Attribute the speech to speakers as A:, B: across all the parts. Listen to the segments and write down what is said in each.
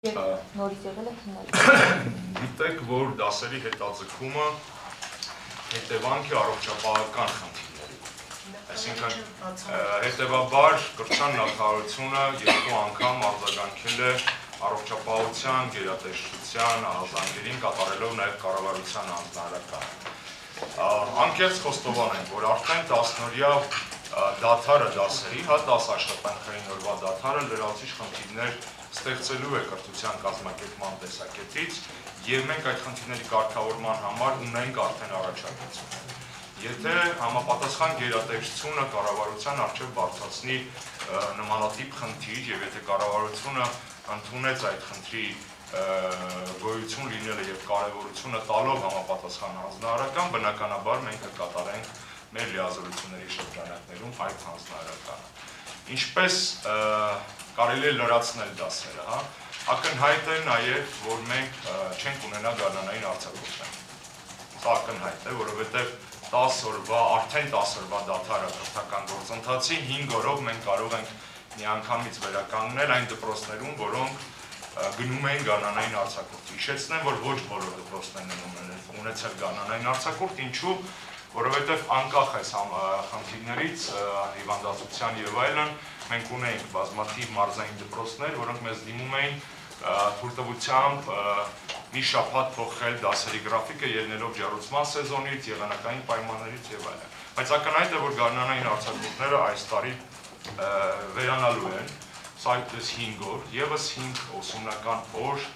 A: Նորից եղել է քննարկում։
B: Գիտեք, որ դասերի հետաձգումը հետևանք է առողջապահական խնդիրների։ Այսինքն հետևաբար կրթության նախարարությունը երկու անգամ արձագանքել է առողջապահության, գերատեսչության ահազանգերին կատարելով նաև կառավարության հանձնարարականը։ Անկեղծ խոստովան ենք, որ արդեն 10-օրյա դադարը դասերի, 10 աշխատանքային օրվա դադարը լրացուցիչ խնդիրներ ստեղծելու է կրթության կազմակերպման տեսակետից եւ մենք այդ խնդիրների կարգավորման համար ունենք արդեն առաջարկություն։ Եթե համապատասխան գերատեսչությունը կառավարության առջև բարձրացնի նմանատիպ խնդիր եւ եթե կառավարությունը ընդունեց այդ խնդրի գոյություն լինելը եւ կարեւորությունը տալով համապատասխան հանձնարարական, բնականաբար մենք կկատարենք մեր լիազորությունների շրջանակներում այդ հանձնարարականը։ Ինչպես կարելի է լրացնել դասերը, ակնհայտ է նաև, որ մենք չենք ունենա գարնանային արձակուրդներ։ Սա ակնհայտ է, որովհետև 10 օրվա, արդեն 10 օրվա դադարը կրթական գործընթացի 5 օրով մենք կարող ենք միանգամից վերականգնել այն դպրոցներում, որոնք գնում էին գարնանային արձակուրդ։ Հիշեցնեմ, որ ոչ բոլոր դպրոցներն են ունեցել գարնանային արձակուրդ, ինչու, որովհետև անկախ այս խնդիրներից, հիվանդացության եւ այլն, մենք ունենք բազմաթիվ մարզային դպրոցներ, որոնք մեզ դիմում էին թույլտվությամբ մի շաբաթ փոխել դասերի գրաֆիկը ելնելով ջեռուցման սեզոնից, եղանակային պայմաններից եւ այլն։ Բայց ակնհայտ է, որ գարնանային արձակուրդները այս տարի վերանալու են, սա այդպես 5 օր, եւս 5 ուսումնական օր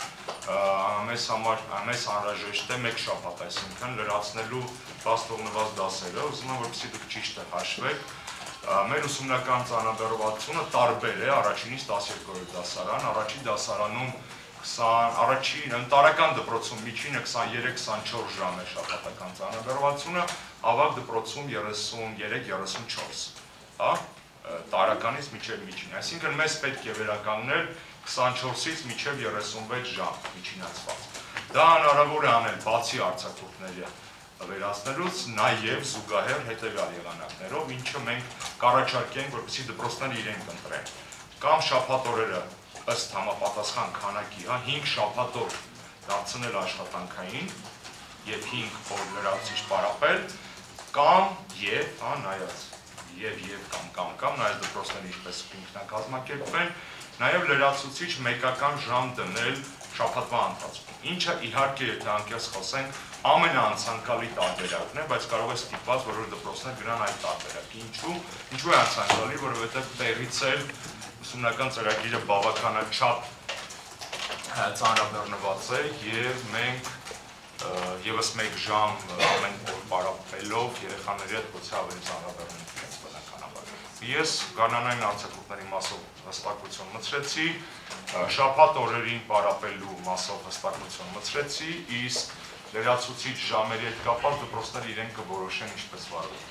B: մեզ անհրաժեշտ է 1 շաբաթ, այսինքն լրացնելու 10 թողնված դասերը, ուզում եմ որպեսզի դուք ճիշտ հաշվեք, մեր ուսումնական ծանրաբեռնվածությունը տարբեր է առաջինից 12-րդ դասարան, առաջին դասարանում ընտարական դպրոցում միջինը 23-24 ժամ է շաբաթական ծանրաբեռնվածությունը, ավագ դպրոցում 33-34, տարականից մինչև միջին, այսինքն մեզ պետք է վերականգնել 24-ից մինչև 36 ժամ միջինացված։ Դա հնարավոր է անել բացի արձակուրդների վերացնելուց, նաև զուգահեռ հետևյալ եղանակներով, ինչը մենք կառաջարկենք, որպեսզի դպրոցները իրենք ընտրեն։ Կամ շաբաթօրերը ըստ համապատասխան քանակի, 5 շաբաթօր դարձնել աշխատանքային եւ 5 օր լրացուցիչ պարապել, կամ եւ, նայած կամ նայած դպրոցները ինչպես ինքնակազմակերպվեն, նաև լրացուցիչ մեկական ժամ դնել շաբաթվա ընթացքում, ինչը իհարկե եթե անկեղծ խոսենք ամենաանցանկալի տարբերակն է, բայց կարող է ստիպված որոշ դպրոցներ գնան այդ տարբերակի։ Ինչու է անցանկալի, որովհետև տեղից էլ ուսումնական ծրագիրը բավականաչափ ծանրաբեռնված է եւ մենք եւս 1 ժամ ամեն օր պարապելով երեխաների հետ փորձի ավելի ծանրաբեռնել իրենց բնականաբար։ Ես գարնանային արձակուրդների մասով հստակություն մտցրեցի, շաբաթ օրերին պարապելու մասով հստակություն մտցրեցի, իսկ լրացուցիչ ժամերի հետ կապված դպրոցները իրենք կորոշեն ինչպես վարվել։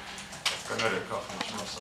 B: Կներեք,